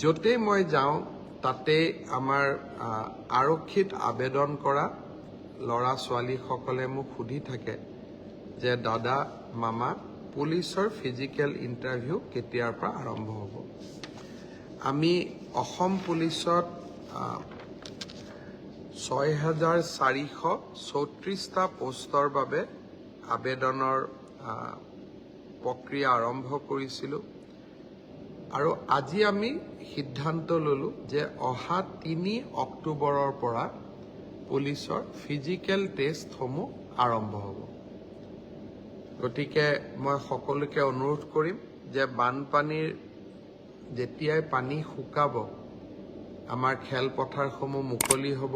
য'তে মই যাওঁ তাতে আমাৰ আৰক্ষীত আবেদন কৰা ল'ৰা ছোৱালীসকলে মোক সুধি থাকে যে দাদা মামা পুলিচৰ ফিজিকেল ইণ্টাৰভিউ কেতিয়াৰ পৰা আৰম্ভ হ'ব। আমি অসম পুলিচত 6,434টা পোষ্টৰ বাবে আবেদনৰ প্ৰক্ৰিয়া আৰম্ভ কৰিছিলোঁ আৰু আজি আমি সিদ্ধান্ত ললো যে অহা 3 অক্টোবৰৰ পৰা পুলিচৰ ফিজিকেল টেষ্টসমূহ আৰম্ভ হ'ব। গতিকে মই সকলোকে অনুৰোধ কৰিম যে বানপানীৰ যেতিয়াই পানী শুকাব আমাৰ খেলপথাৰসমূহ মুকলি হ'ব,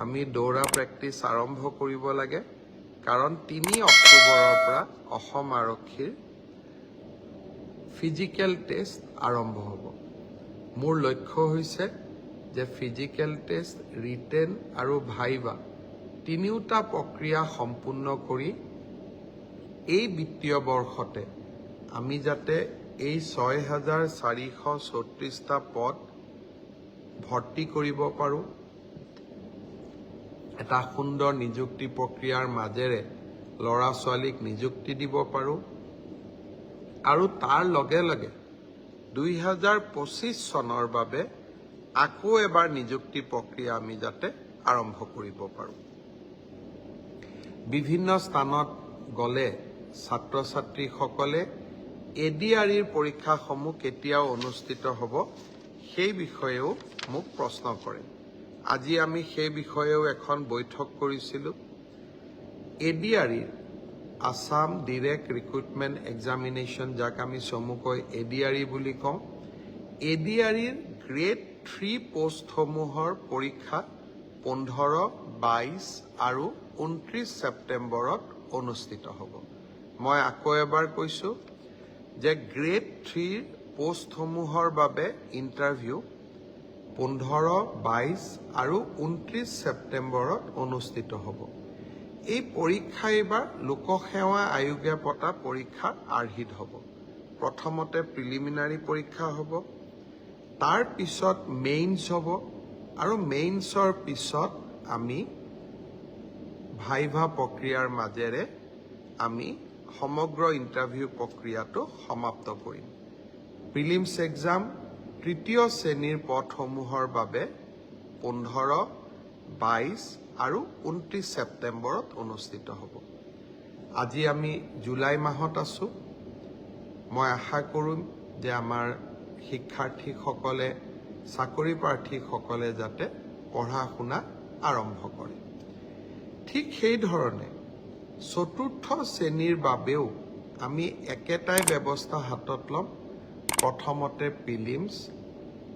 আমি দৌৰা প্ৰেক্টিছ আৰম্ভ কৰিব লাগে, কাৰণ 3 অক্টোবৰৰ পৰা অসম আৰক্ষীৰ ফিজিকেল টেষ্ট আৰম্ভ হ'ব। মোৰ লক্ষ্য হৈছে যে ফিজিকেল টেষ্ট, ৰিটেন আৰু ভাইভা তিনিওটা প্ৰক্ৰিয়া সম্পূৰ্ণ কৰি এই বিত্তীয় বৰ্ষতে আমি যাতে এই 6,434টা পদ ভৰ্তি কৰিব পাৰোঁ, এটা সুন্দৰ নিযুক্তি প্ৰক্ৰিয়াৰ মাজেৰে ল'ৰা ছোৱালীক নিযুক্তি দিব পাৰোঁ আৰু তাৰ লগে লগে 2025 চনৰ বাবে আকৌ এবাৰ নিযুক্তি প্ৰক্ৰিয়া আমি যাতে আৰম্ভ কৰিব পাৰোঁ। বিভিন্ন স্থানত গ'লে ছাত্ৰ ছাত্ৰীসকলে ADREৰ পৰীক্ষাসমূহ কেতিয়া অনুষ্ঠিত হ'ব সেই বিষয়েও মোক প্ৰশ্ন কৰে। আজি আমি সেই বিষয়েও এখন বৈঠক কৰিছিলোঁ। ADREৰ আসাম ডিৰেক্ট ৰিক্ৰুটমেণ্ট এক্সামিনেশ্যন, যাক আমি চমুকৈ ADRE বুলি কওঁ, ADREৰ গ্ৰেড 3 পোষ্টসমূহৰ পৰীক্ষা 15, 22 আৰু 29 ছেপ্টেম্বৰত অনুষ্ঠিত হ'ব। মই আকৌ এবাৰ কৈছোঁ যে গ্ৰেড 3 পোষ্টসমূহৰ বাবে ইণ্টাৰভিউ 15, 22 আৰু 29 ছেপ্টেম্বৰত অনুষ্ঠিত হ'ব। এই পৰীক্ষা এইবাৰ লোকসেৱা আয়োগে পতা পৰীক্ষাৰ আৰ্হিত হ'ব। প্ৰথমতে প্ৰিলিমিনাৰী পৰীক্ষা হ'ব, তাৰ পিছত মেইনছ হ'ব আৰু মেইনছৰ পিছত আমি ভাইভা প্ৰক্ৰিয়াৰ মাজেৰে আমি সমগ্ৰ ইণ্টাৰভিউ প্ৰক্ৰিয়াটো সমাপ্ত কৰিম। প্ৰিলিমছ এক্সাম তৃতীয় শ্ৰেণীৰ পদসমূহৰ বাবে 15, 22 আৰু 29 ছেপ্টেম্বৰত অনুষ্ঠিত হ'ব। আজি আমি জুলাই মাহত আছোঁ। মই আশা কৰিম যে আমাৰ শিক্ষাৰ্থীসকলে, চাকৰি প্ৰাৰ্থীসকলে যাতে পঢ়া শুনা আৰম্ভ কৰে। ঠিক সেইধৰণে চতুৰ্থ শ্ৰেণীৰ বাবেও আমি একেটাই ব্যৱস্থা হাতত ল'ম। প্ৰথমতে প্ৰিলিমছ,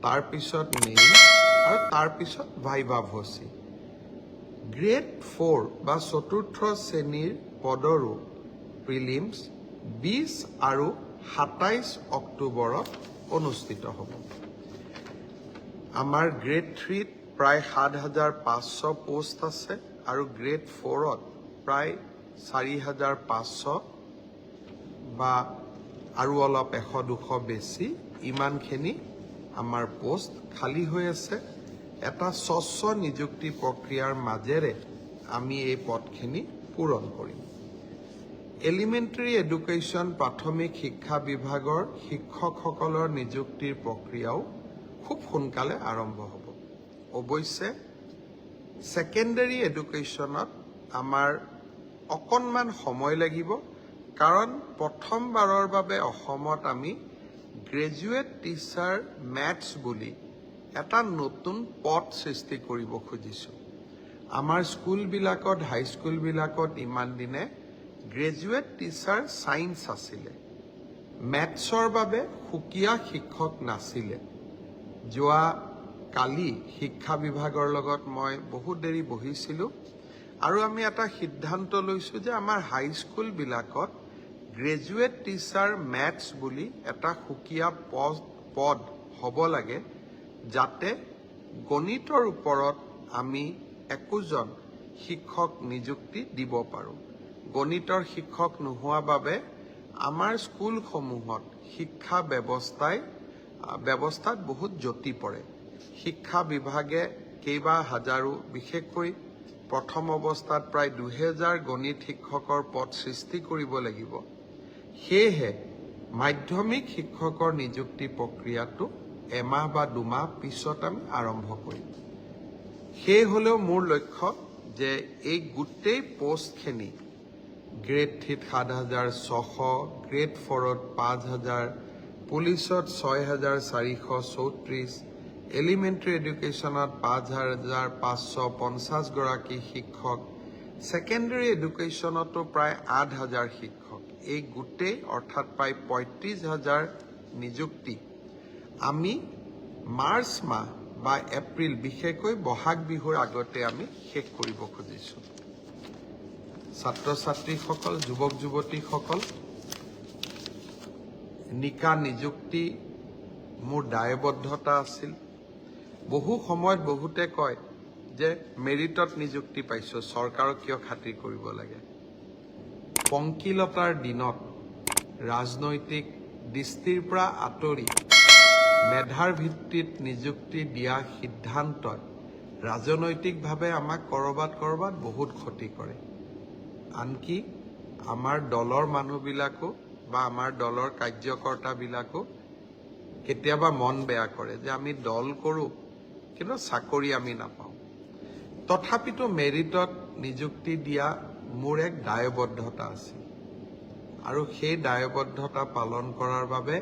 তাৰপিছত মেইনছ আৰু তাৰপিছত ভাইভা ভচি। গ্ৰেড 4 বা চতুৰ্থ শ্ৰেণীৰ পদৰো প্ৰিলিমছ 20 আৰু 27 অক্টোবৰত অনুষ্ঠিত হ'ব। আমাৰ গ্ৰেড 3ত প্ৰায় 7,500 পোষ্ট আছে আৰু গ্ৰেড 4ত প্ৰায় 4,500 বা আৰু অলপ 100-200 বেছি, ইমানখিনি আমাৰ পোষ্ট খালী হৈ আছে। এটা স্বচ্ছ নিযুক্তি প্ৰক্ৰিয়াৰ মাজেৰে আমি এই পদখিনি পূৰণ কৰিম। এলিমেণ্টাৰী এডুকেশ্যন, প্ৰাথমিক শিক্ষা বিভাগৰ শিক্ষকসকলৰ নিযুক্তিৰ প্ৰক্ৰিয়াও খুব সোনকালে আৰম্ভ হ'ব। অৱশ্যে ছেকেণ্ডাৰী এডুকেশ্যনত আমাৰ অকণমান সময় লাগিব, কাৰণ প্ৰথমবাৰৰ বাবে অসমত আমি গ্ৰেজুৱেট টিচাৰ মেথছ বুলি এটা নতুন পদ সৃষ্টি কৰিব খুজিছোঁ। আমাৰ স্কুলবিলাকত, হাইস্কুলবিলাকত ইমান দিনে গ্ৰেজুৱেট টিচাৰ ছায়েন্স আছিলে, মেথছৰ বাবে সুকীয়া শিক্ষক নাছিলে। যোৱা কালি শিক্ষা বিভাগৰ লগত মই বহুত দেৰি বহিছিলোঁ আৰু আমি এটা সিদ্ধান্ত লৈছোঁ যে আমাৰ হাইস্কুলবিলাকত গ্ৰেজুৱেট টিচাৰ মেথছ বুলি এটা সুকীয়া পদ হ'ব লাগে, যাতে গণিতৰ ওপৰত আমি একোজন শিক্ষক নিযুক্তি দিব পাৰোঁ। গণিতৰ শিক্ষক নোহোৱা বাবে আমাৰ স্কুলসমূহত শিক্ষা ব্যৱস্থাই ব্যৱস্থাত বহুত জটি পৰে শিক্ষা বিভাগে কেইবা হাজাৰো বিশেষকৈ প্ৰথম অৱস্থাত প্ৰায় 2000 গণিত শিক্ষকৰ পদ সৃষ্টি কৰিব লাগিব সেয়েহে মাধ্যমিক শিক্ষকৰ নিযুক্তি প্ৰক্ৰিয়াটো এমাহ বা দুমাহ পিছত আমি আৰম্ভ কৰিম সেই হলেও মোৰ লক্ষ্য যে এই গোটেই পোষ্টখিনি গ্ৰেড 3 7600 গ্ৰেড 4 5000 পুলিচত 6434 এলিমেণ্টাৰী এডুকেশ্যনত 5550 গৰাকী শিক্ষক ছেকেণ্ডাৰী এডুকেশ্যনতো প্ৰায় 8000 শিক্ষক এই গোটেই অৰ্থাৎ প্ৰায় 35000 নিযুক্তি আমি মাৰ্চ মাহ বা এপ্ৰিল বিশেষকৈ বহাগ বিহুৰ আগতে আমি শেষ কৰিব খুজিছো ছাত্ৰ ছাত্ৰীসকল যুৱক যুৱতীসকল নিকা নিযুক্তি মোৰ দায়বদ্ধতা আছিল বহু সময়ত বহুতে কয় যে মেৰিটত নিযুক্তি পাইছো চৰকাৰক কিয় খাতিৰ কৰিব লাগে পংকিলতাৰ দিনত ৰাজনৈতিক দৃষ্টিৰ পৰা আঁতৰি মেধাৰ ভিত্তিত নিযুক্তি দিয়া সিদ্ধান্তই ৰাজনৈতিকভাৱে আমাক কৰবাত বহুত ক্ষতি কৰে আনকি আমাৰ দলৰ মানুহবিলাকো বা আমাৰ দলৰ কাৰ্যকৰ্তাবিলাকো কেতিয়াবা মন বেয়া কৰে যে আমি দল কৰো কিন্তু চাকৰি আমি নাপাওঁ তথাপিতো মেৰিটত নিযুক্তি দিয়া মোৰ এক দায়বদ্ধতা আছে আৰু সেই দায়বদ্ধতা পালন কৰাৰ বাবে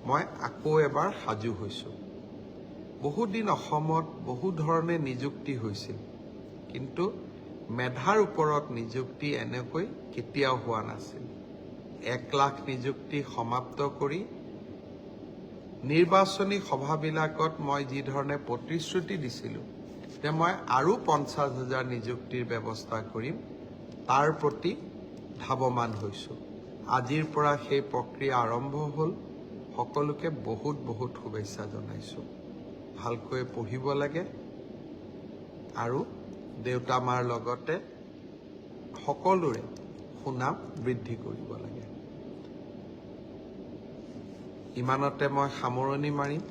মই আকৌ এবাৰ সাজু হৈছো বহুদিন অসমত বহু ধৰণে নিযুক্তি হৈছিল কিন্তু মেধাৰ ওপৰত নিযুক্তি এনেকৈ কেতিয়াও হোৱা নাছিল 1 লাখ নিযুক্তি সমাপ্ত কৰি নিৰ্বাচনী সভাবিলাকত মই যি ধৰণে প্ৰতিশ্ৰুতি দিছিলো যে মই আৰু 50000 নিযুক্তিৰ ব্যৱস্থা কৰিম তাৰ প্ৰতি ধাৱমান হৈছো আজিৰ পৰা সেই প্ৰক্ৰিয়া আৰম্ভ হ'ল সকলোকে বহুত শুভেচ্ছা জনাইছো ভালকৈ পঢ়িব লাগে আৰু দেউতা মাৰ লগতে সকলোৰে সুনাম বৃদ্ধি কৰিব লাগে ইমানতে মই সামৰণি মাৰিম